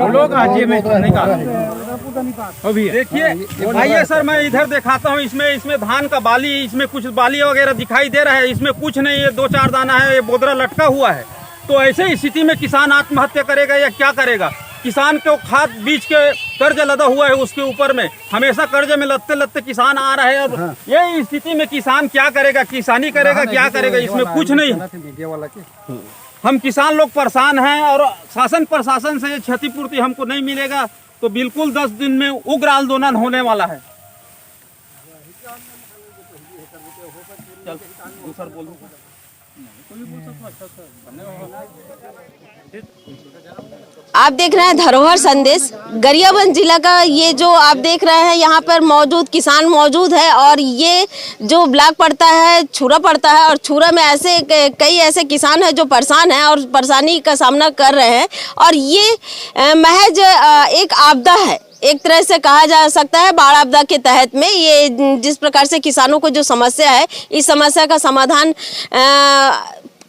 लोग आज में देखिए भाई सर, मैं इधर दिखाता हूँ। इसमें धान का बाली, इसमें कुछ बाली वगैरह दिखाई दे रहा है, इसमें कुछ नहीं, ये 2-4 दाना है, ये बोदरा लटका हुआ है। तो ऐसे स्थिति में किसान आत्महत्या करेगा या क्या करेगा? किसान को खाद बीज के कर्ज लदा हुआ है, उसके ऊपर में हमेशा कर्ज में लदते लदते किसान आ रहा है। अब ये स्थिति में किसान क्या करेगा? किसानी करेगा, क्या करेगा? इसमें कुछ नहीं। हम किसान लोग परेशान हैं और शासन प्रशासन से क्षतिपूर्ति हमको नहीं मिलेगा तो बिल्कुल 10 दिन में उग्र आंदोलन होने वाला है। आप देख रहे हैं धरोहर संदेश। गरियाबंद जिला का ये जो आप देख रहे हैं, यहाँ पर मौजूद किसान मौजूद है और ये जो ब्लॉक पड़ता है, छुरा पड़ता है, और छुरा में ऐसे कई ऐसे किसान हैं जो परेशान हैं और परेशानी का सामना कर रहे हैं। और ये महज एक आपदा है, एक तरह से कहा जा सकता है। बाढ़ आपदा के तहत में ये जिस प्रकार से किसानों को जो समस्या है, इस समस्या का समाधान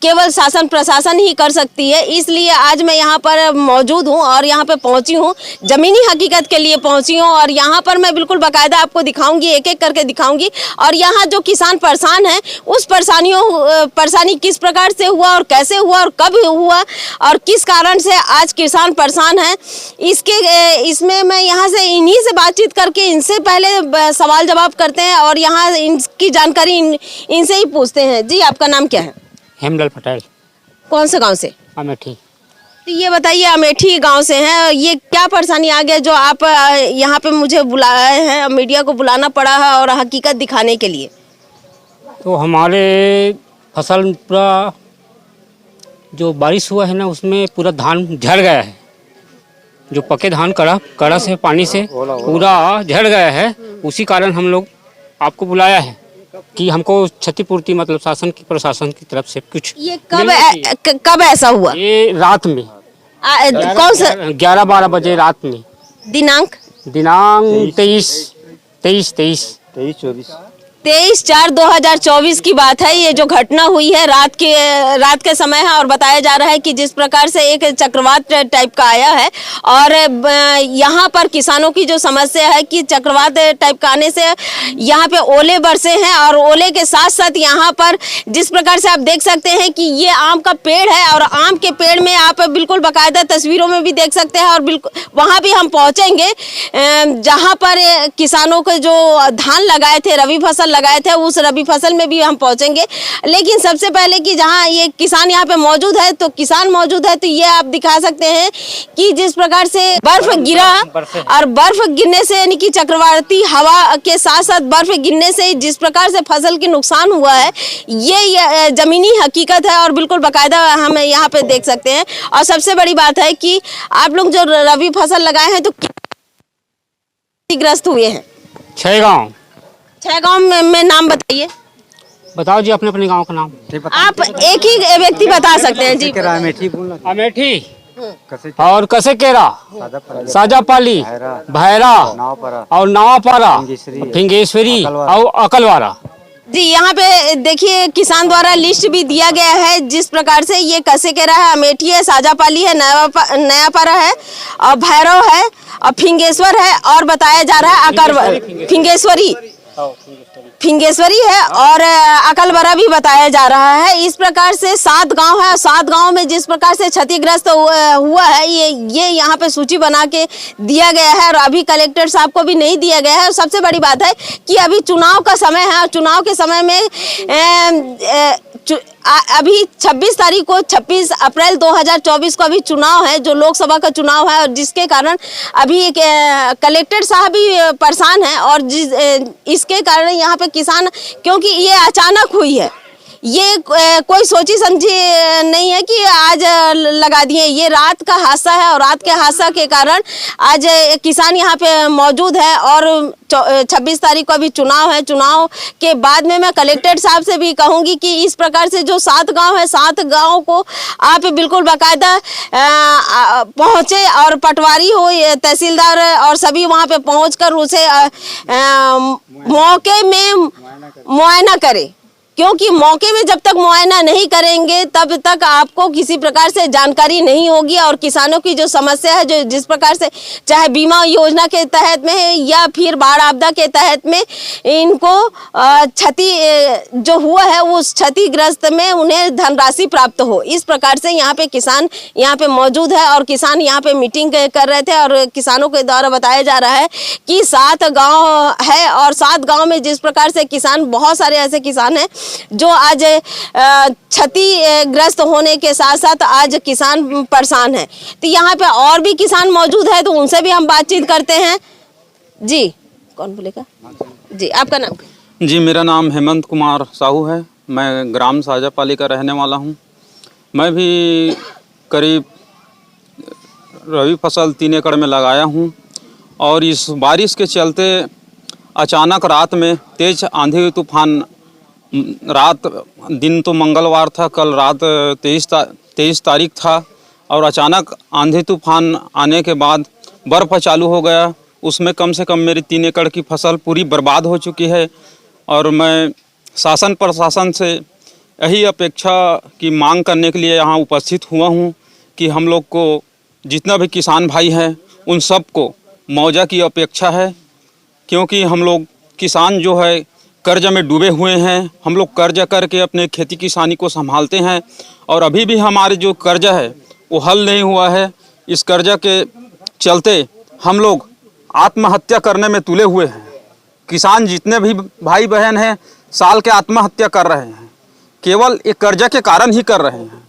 केवल शासन प्रशासन ही कर सकती है। इसलिए आज मैं यहाँ पर मौजूद हूँ और यहाँ पे पहुँची हूँ, ज़मीनी हकीकत के लिए पहुँची हूँ। और यहाँ पर मैं बिल्कुल बाकायदा आपको दिखाऊंगी, एक एक करके दिखाऊंगी। और यहाँ जो किसान परेशान हैं, उस परेशानी किस प्रकार से हुआ और कैसे हुआ और कब हुआ और किस कारण से आज किसान परेशान हैं, इसमें मैं यहाँ से इन्हीं से बातचीत करके इनसे पहले सवाल जवाब करते हैं और यहाँ इनकी जानकारी इनसे ही पूछते हैं। जी, आपका नाम क्या है? हेमलाल पटेल। कौन से गांव से? अमेठी। तो ये बताइए, अमेठी गांव से हैं, ये क्या परेशानी आ गया जो आप यहाँ पे मुझे बुलाए हैं, मीडिया को बुलाना पड़ा है और हकीकत दिखाने के लिए? तो हमारे फसल पूरा जो बारिश हुआ है ना, उसमें पूरा धान झड़ गया है। जो पके धान कड़ा से पानी से पूरा झड़ गया है। उसी कारण हम लोग आपको बुलाया है कि हमको क्षतिपूर्ति मतलब शासन की प्रशासन की तरफ से कुछ। ये कब ऐसा हुआ? ये रात में कौन सा? 11-12 बजे रात में। दिनांक 23/4/2024 की बात है। ये जो घटना हुई है रात के समय है और बताया जा रहा है कि जिस प्रकार से एक चक्रवात टाइप का आया है और यहाँ पर किसानों की जो समस्या है कि चक्रवात टाइप का आने से यहाँ पे ओले बरसे हैं और ओले के साथ साथ यहाँ पर जिस प्रकार से आप देख सकते हैं कि ये आम का पेड़ है और आम के पेड़ में आप बिल्कुल बाकायदा तस्वीरों में भी देख सकते हैं। और बिल्कुल वहाँ भी हम पहुँचेंगे जहाँ पर किसानों के जो धान लगाए थे, रबी फसल लगाए थे, उस रबी फसल में भी हम पहुंचेंगे। लेकिन सबसे पहले कि जहां ये किसान यहाँ पे मौजूद है, तो किसान मौजूद है, तो ये आप दिखा सकते हैं कि जिस प्रकार से बर्फ गिरा और बर्फ गिरने से यानी कि चक्रवाती हवा के साथ साथ बर्फ गिरने से जिस प्रकार से फसल की नुकसान हुआ है, ये जमीनी हकीकत है और बिल्कुल बाकायदा हम यहाँ पे देख सकते हैं। और सबसे बड़ी बात है कि आप लोग जो रबी फसल लगाए हैं तो ग्रस्त हुए हैं? 6 गाँव। 6 गाँव में नाम बताइए। बताओ जी अपने गांव का नाम। आप एक ही व्यक्ति बता सकते हैं जी। अमेठी और कसेकेरा, साजापाली, भैरा और नावापारा, फिंगेश्वरी और अकलवारा। जी, यहाँ पे देखिए किसान द्वारा लिस्ट भी दिया गया है जिस प्रकार से ये कसेकेरा है, अमेठी है, साजापाली है, नयापारा है और भैरव है और फिंगेश्वर है और बताया जा रहा है फिंगेश्वरी है और अकलवरा भी बताया जा रहा है। इस प्रकार से 7 गांव है। 7 गांव में जिस प्रकार से क्षतिग्रस्त हुआ है ये यहाँ पे सूची बना के दिया गया है और अभी कलेक्टर साहब को भी नहीं दिया गया है। और सबसे बड़ी बात है कि अभी चुनाव का समय है और चुनाव के समय में अभी 26 तारीख को 26 अप्रैल 2024 को अभी चुनाव है, जो लोकसभा का चुनाव है और जिसके कारण अभी कलेक्टर साहब भी परेशान हैं और इसके कारण यहाँ पे किसान, क्योंकि ये अचानक हुई है, ये कोई सोची समझी नहीं है कि आज लगा दिए। ये रात का हादसा है और रात के हादसा के कारण आज किसान यहाँ पे मौजूद है और 26 तारीख को अभी चुनाव है। चुनाव के बाद में मैं कलेक्टर साहब से भी कहूँगी कि इस प्रकार से जो 7 गांव है, 7 गांव को आप बिल्कुल बाकायदा पहुँचे और पटवारी हो, तहसीलदार और सभी वहाँ पे पहुँचकर उसे मौके में मुआयना करे क्योंकि मौके में जब तक मुआयना नहीं करेंगे तब तक आपको किसी प्रकार से जानकारी नहीं होगी और किसानों की जो समस्या है, जो जिस प्रकार से चाहे बीमा योजना के तहत में है या फिर बाढ़ आपदा के तहत में इनको क्षति जो हुआ है उस क्षतिग्रस्त में उन्हें धनराशि प्राप्त हो, इस प्रकार से यहाँ पे किसान यहाँ पे मौजूद है और किसान यहाँ पे मीटिंग कर रहे थे और किसानों के द्वारा बताया जा रहा है कि 7 गांव है और 7 गांव में जिस प्रकार से किसान, बहुत सारे ऐसे किसान हैं जो आज क्षतिग्रस्त होने के साथ साथ आज किसान परेशान है। तो यहाँ पे और भी किसान मौजूद है तो उनसे भी हम बातचीत करते हैं। जी कौन बोलेगा? जी आपका नाम? जी मेरा नाम हेमंत कुमार साहू है, मैं ग्राम साजापाली का रहने वाला हूँ। मैं भी करीब रबी फसल 3 एकड़ में लगाया हूँ और इस बारिश के चलते अचानक रात में तेज़ आंधी तूफान, रात दिन तो मंगलवार था, कल रात 23 तारीख था और अचानक आंधी तूफान आने के बाद बर्फ़ चालू हो गया। उसमें कम से कम मेरी 3 एकड़ की फसल पूरी बर्बाद हो चुकी है और मैं शासन प्रशासन से यही अपेक्षा की मांग करने के लिए यहाँ उपस्थित हुआ हूँ कि हम लोग को जितना भी किसान भाई हैं उन सब को मुआवजा की अपेक्षा है, क्योंकि हम लोग किसान जो है कर्ज में डूबे हुए हैं। हम लोग कर्ज करके अपने खेती किसानी को संभालते हैं और अभी भी हमारे जो कर्जा है वो हल नहीं हुआ है। इस कर्जा के चलते हम लोग आत्महत्या करने में तुले हुए हैं। किसान जितने भी भाई बहन हैं साल के आत्महत्या कर रहे हैं, केवल एक कर्जा के कारण ही कर रहे हैं।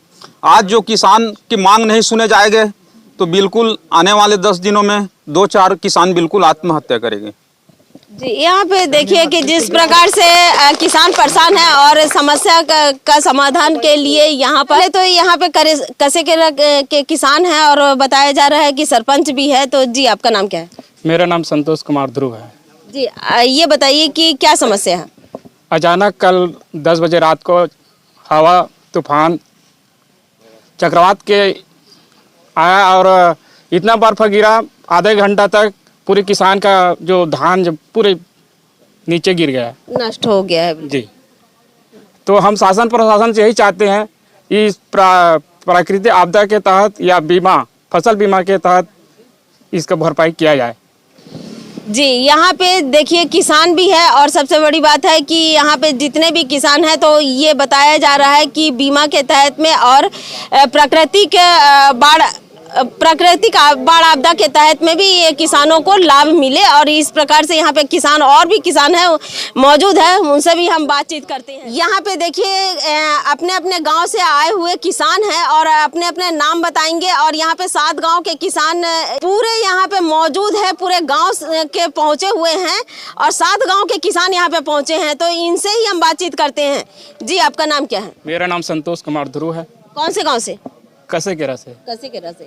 आज जो किसान की मांग नहीं सुने जाएंगे तो बिल्कुल आने वाले 10 दिनों में 2-4 किसान बिल्कुल आत्महत्या करेंगे। जी यहाँ पे देखिए कि जिस प्रकार से किसान परेशान है और समस्या का समाधान के लिए यहाँ पर तो यहाँ पे कसे के किसान हैं और बताया जा रहा है कि सरपंच भी है। तो जी आपका नाम क्या है? मेरा नाम संतोष कुमार ध्रुव है। जी ये बताइए कि क्या समस्या है? अचानक कल 10 बजे रात को हवा तूफान चक्रवात के आया और इतना बर्फ गिरा, आधे घंटा तक पूरे किसान का जो धान जब पूरे नीचे गिर गया, नष्ट हो गया है। जी तो हम शासन प्रशासन से यही चाहते हैं इस प्राकृतिक आपदा के तहत या बीमा फसल बीमा के तहत इसका भरपाई किया जाए। जी यहाँ पे देखिए किसान भी है और सबसे बड़ी बात है कि यहाँ पे जितने भी किसान हैं तो ये बताया जा रहा है कि बीमा के तहत में और प्राकृतिक बाढ़ आपदा के तहत में भी ये किसानों को लाभ मिले और इस प्रकार से यहाँ पे किसान और भी किसान हैं मौजूद है, उनसे भी हम बातचीत करते हैं। यहाँ पे देखिए अपने अपने गांव से आए हुए किसान हैं और अपने अपने नाम बताएंगे और यहाँ पे 7 गांव के किसान पूरे यहाँ पे मौजूद है, पूरे गांव के पहुँचे हुए हैं और 7 गाँव के किसान यहाँ पे पहुँचे हैं तो इनसे ही हम बातचीत करते हैं। जी आपका नाम क्या है? मेरा नाम संतोष कुमार ध्रुव है। कौन से गाँव से? कसेकेरा से। कसेकेरा से।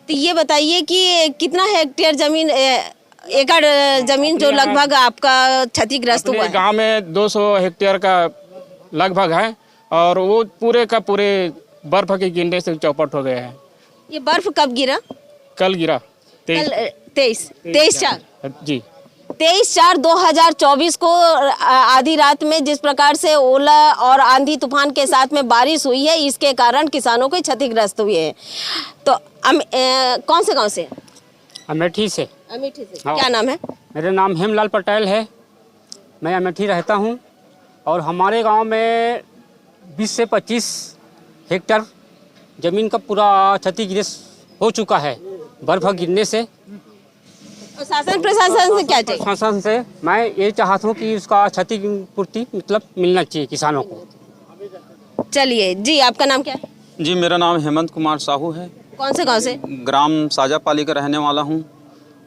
तो ये बताइए कि कितना हेक्टेयर जमीन, एकड़ जमीन जो लगभग आपका क्षतिग्रस्त हुआ है? गांव में 200 हेक्टेयर का लगभग है और वो पूरे का पूरे बर्फ के गिरने से चौपट हो गए हैं। ये बर्फ कब गिरा? कल गिरा 23/4 जी 23/4/2024 को आधी रात में जिस प्रकार से ओला और आंधी तूफान के साथ में बारिश हुई है, इसके कारण किसानों को क्षतिग्रस्त हुए हैं। तो कौन से गांव से? अमेठी से। अमेठी से। हाँ। क्या नाम है? मेरा नाम हेमलाल पटेल है, मैं अमेठी रहता हूँ और हमारे गांव में 20 से 25 हेक्टेयर ज़मीन का पूरा क्षतिग्रस्त हो चुका है बर्फ गिरने से। शासन प्रशासन से क्या चाहिए? प्रशासन से मैं ये चाहता हूँ कि उसका क्षतिपूर्ति मतलब मिलना चाहिए किसानों को। चलिए जी आपका नाम क्या है? जी मेरा नाम हेमंत कुमार साहू है। कौन से गांव से? ग्राम साजापाली का रहने वाला हूँ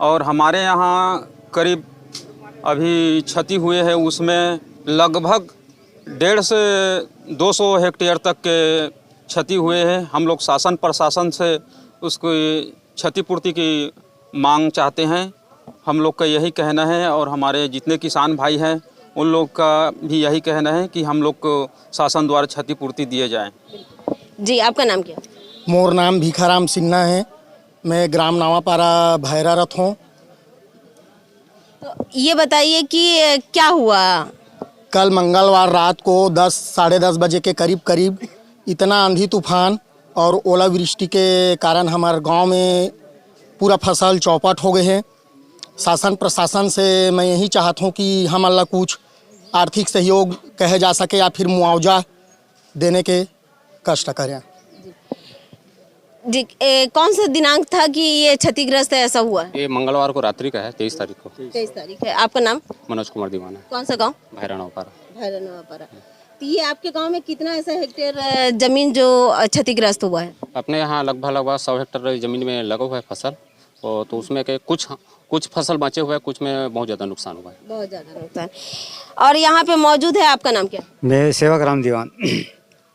और हमारे यहाँ करीब अभी क्षति हुए है उसमें लगभग 150 से 200 हेक्टेयर तक के क्षति हुए हैं। हम लोग शासन प्रशासन से उसको क्षतिपूर्ति की मांग चाहते हैं। हम लोग का यही कहना है और हमारे जितने किसान भाई हैं उन लोग का भी यही कहना है कि हम लोग को शासन द्वारा क्षतिपूर्ति दिए जाए। जी आपका नाम क्या? मोर नाम भिखाराम सिन्हा है, मैं ग्राम नावापारा भैरारथ हूँ। तो ये बताइए कि क्या हुआ? कल मंगलवार रात को 10 साढ़े 10 बजे के करीब इतना आंधी तूफान और ओलावृष्टि के कारण हमारे गांव में पूरा फसल चौपट हो गए हैं। शासन प्रशासन से मैं यही चाहता हूं कि हम अल्लाह कुछ आर्थिक सहयोग कहे जा सके या फिर मुआवजा देने के कष्ट करें। जी कौन सा दिनांक था कि ये क्षतिग्रस्त ऐसा हुआ है? ये मंगलवार को रात्रि का है, 23 तारीख को। 23 तारीख है। आपका नाम? मनोज कुमार दीवाना। कौन सा गांव? भैरनवापारा। तो ये आपके गांव में कितना ऐसा हेक्टेयर जमीन जो क्षतिग्रस्त हुआ है? अपने यहाँ लगभग 100 हेक्टेयर जमीन में लगा हुआ है फसल, और तो उसमें के कुछ फसल बचे हुए हैं, कुछ में बहुत ज़्यादा नुकसान हुआ है। बहुत ज़्यादा नुकसान। और यहाँ पे मौजूद है, आपका नाम क्या? मैं सेवक राम दीवान।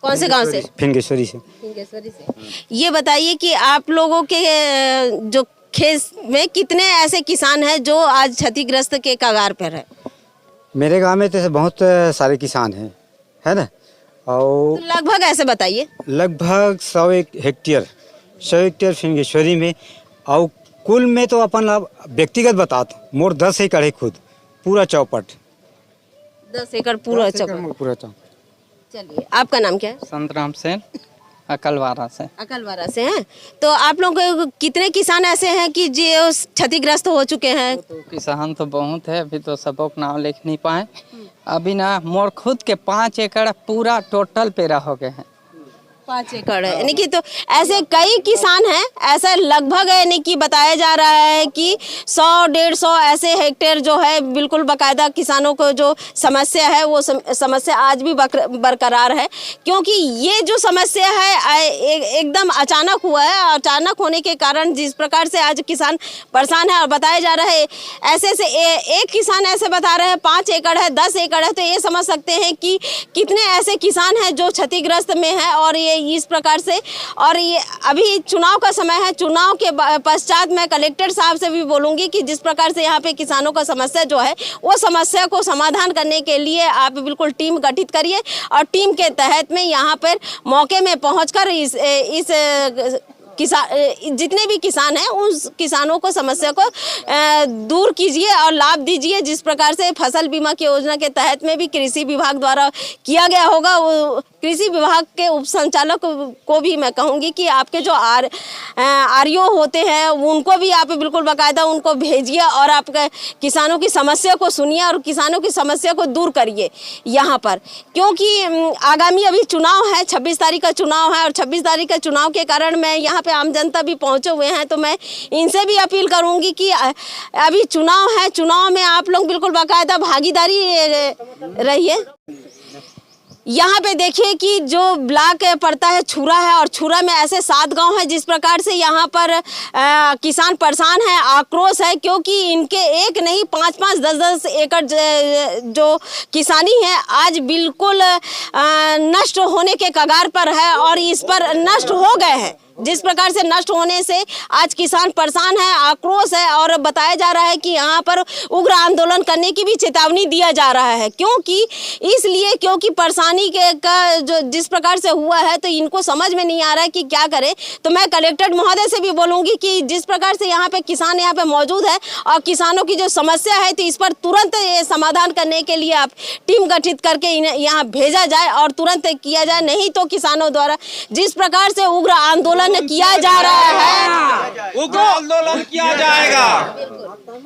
कौन से गांव से? फिंगेश्वरी से। फिंगेश्वरी से। ये बताइए कि आप लोगों के जो खेत में कितने ऐसे किसान हैं जो आज क्षतिग्रस्त के कगार पर है? मेरे गांव में तो बहुत सारे किसान हैं, है ना। और तो लगभग ऐसे बताइए। लगभग 100 हेक्टेयर फिंगेश्वरी में, और कुल में तो अपन व्यक्तिगत बताता मोर 10 एकड़ है खुद, पूरा चौपट। 10 एकड़ पूरा चौपट। चलिए, आपका नाम क्या है? संतराम सेन, अकलवारा से। अकलवारा से हैं। तो आप लोग कितने किसान ऐसे हैं कि जो क्षतिग्रस्त हो चुके हैं? तो किसान तो बहुत है, अभी तो सबको नाम लिख नहीं पाए। अभी ना मोर खुद के 5 एकड़ पूरा टोटल पेरा हो गए हैं। 5 एकड़ है, यानी कि तो ऐसे कई किसान हैं, ऐसा लगभग यानी कि बताया जा रहा है कि 100-150 ऐसे हेक्टेयर जो है बिल्कुल बाकायदा किसानों को जो समस्या है वो समस्या आज भी बरकरार है। क्योंकि ये जो समस्या है एकदम अचानक हुआ है, अचानक होने के कारण जिस प्रकार से आज किसान परेशान है। और बताया जा रहा है ऐसे एक किसान ऐसे बता रहे हैं 5 एकड़ है, 10 एकड़ है, तो ये समझ सकते हैं कि कितने ऐसे किसान हैं जो क्षतिग्रस्त में है। और ये इस प्रकार से, और ये अभी चुनाव का समय है, चुनाव के पश्चात मैं कलेक्टर साहब से भी बोलूंगी कि जिस प्रकार से यहाँ पे किसानों का समस्या जो है वो समस्या को समाधान करने के लिए आप बिल्कुल टीम गठित करिए, और टीम के तहत में यहाँ पर मौके में पहुंचकर इस जितने भी किसान हैं उन किसानों को समस्या को दूर कीजिए और लाभ दीजिए। जिस प्रकार से फसल बीमा की योजना के तहत में भी कृषि विभाग द्वारा किया गया होगा, वो कृषि विभाग के उप संचालक को भी मैं कहूँगी कि आपके जो आरओ होते हैं उनको भी आप बिल्कुल बाकायदा उनको भेजिए और आप किसानों की समस्या को सुनिए और किसानों की समस्या को दूर करिए यहाँ पर। क्योंकि आगामी अभी चुनाव है, 26 तारीख का चुनाव है, और 26 तारीख का चुनाव के कारण मैं यहाँ पे आम जनता भी पहुंचे हुए हैं, तो मैं इनसे भी अपील करूंगी कि अभी चुनाव है, चुनाव में आप लोग बिल्कुल बाकायदा भागीदारी रहिए। यहाँ पे देखिए कि जो ब्लॉक पड़ता है छुरा है, और छुरा में ऐसे 7 गांव हैं जिस प्रकार से यहाँ पर किसान परेशान है, आक्रोश है, क्योंकि इनके एक नहीं 5-5, 10-10 एकड़ जो किसानी है आज बिल्कुल नष्ट होने के कगार पर है, और इस पर नष्ट हो गए हैं। जिस प्रकार से नष्ट होने से आज किसान परेशान है, आक्रोश है, और बताया जा रहा है कि यहाँ पर उग्र आंदोलन करने की भी चेतावनी दिया जा रहा है। क्योंकि परेशानी का जो जिस प्रकार से हुआ है तो इनको समझ में नहीं आ रहा है कि क्या करें। तो मैं कलेक्टर महोदय से भी बोलूँगी कि जिस प्रकार से यहाँ पे किसान यहाँ पे मौजूद है और किसानों की जो समस्या है तो इस पर तुरंत समाधान करने के लिए आप टीम गठित करके यहाँ भेजा जाए और तुरंत किया जाए। नहीं तो किसानों द्वारा जिस प्रकार से उग्र आंदोलन किया जा रहा है, उग्र आंदोलन किया जाएगा।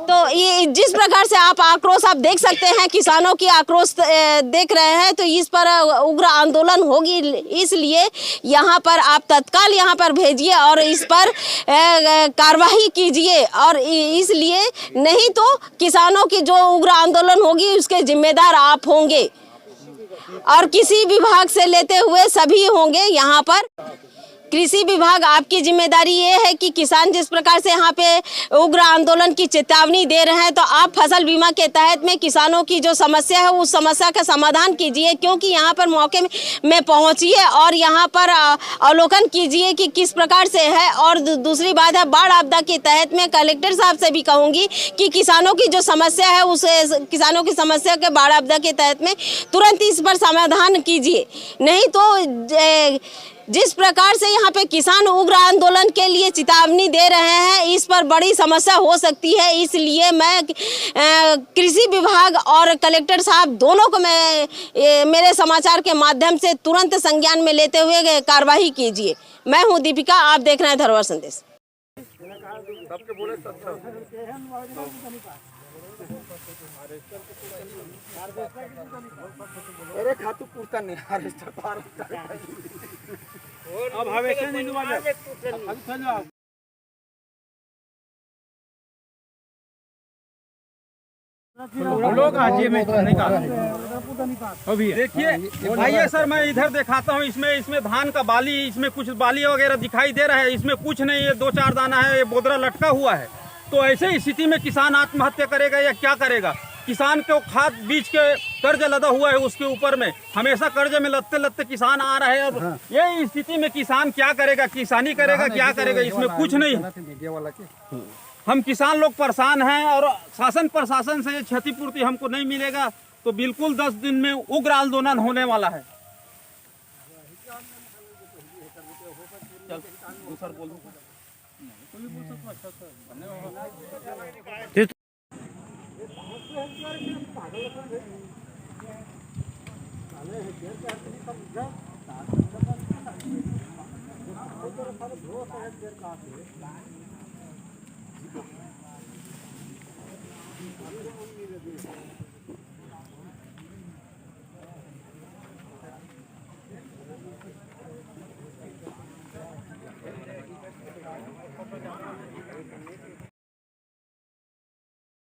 तो ये जिस प्रकार से आप आक्रोश आप देख सकते हैं, किसानों की आक्रोश देख रहे हैं, तो इस पर उग्र आंदोलन होगी। इसलिए यहाँ पर आप तत्काल यहाँ पर भेजिए और इस पर कार्रवाई कीजिए, और इसलिए नहीं तो किसानों की जो उग्र आंदोलन होगी उसके जिम्मेदार आप होंगे और किसी विभाग से लेते हुए सभी होंगे। यहाँ पर कृषि विभाग आपकी जिम्मेदारी ये है कि किसान जिस प्रकार से यहाँ पे उग्र आंदोलन की चेतावनी दे रहे हैं, तो आप फसल बीमा के तहत में किसानों की जो समस्या है उस समस्या का समाधान कीजिए। क्योंकि यहाँ पर मौके में पहुँचिए और यहाँ पर अवलोकन कीजिए कि किस प्रकार से है। और दूसरी बात है, बाढ़ आपदा के तहत में कलेक्टर साहब से भी कहूँगी कि किसानों की जो समस्या है उस किसानों की समस्या के बाढ़ आपदा के तहत में तुरंत इस पर समाधान कीजिए। नहीं तो जिस प्रकार से यहाँ पे किसान उग्र आंदोलन के लिए चेतावनी दे रहे हैं, इस पर बड़ी समस्या हो सकती है। इसलिए मैं कृषि विभाग और कलेक्टर साहब दोनों को मैं मेरे समाचार के माध्यम से तुरंत संज्ञान में लेते हुए कार्रवाई कीजिए। मैं हूँ दीपिका, आप देख रहे हैं धरोहर संदेश। अरे खातू पूछता नहीं अब हमेशा नहीं लोग आजिए में अभी देखिए भाई सर, मैं इधर दिखाता हूँ। इसमें धान का बाली, इसमें कुछ बाली वगैरह दिखाई दे रहा है। इसमें कुछ नहीं है, 2-4 दाना है, ये बोदरा लटका हुआ है। तो ऐसे स्थिति में किसान आत्महत्या करेगा या क्या करेगा? किसान को खाद बीज के कर्ज लदा हुआ है, उसके ऊपर में हमेशा कर्ज में लदते लदते किसान आ रहे हैं। अब ये स्थिति में किसान क्या करेगा? किसानी करेगा, क्या करेगा? इसमें कुछ नहीं है। हम किसान लोग परेशान हैं और शासन प्रशासन से क्षतिपूर्ति हमको नहीं मिलेगा तो बिल्कुल 10 दिन में उग्र आंदोलन होने वाला है।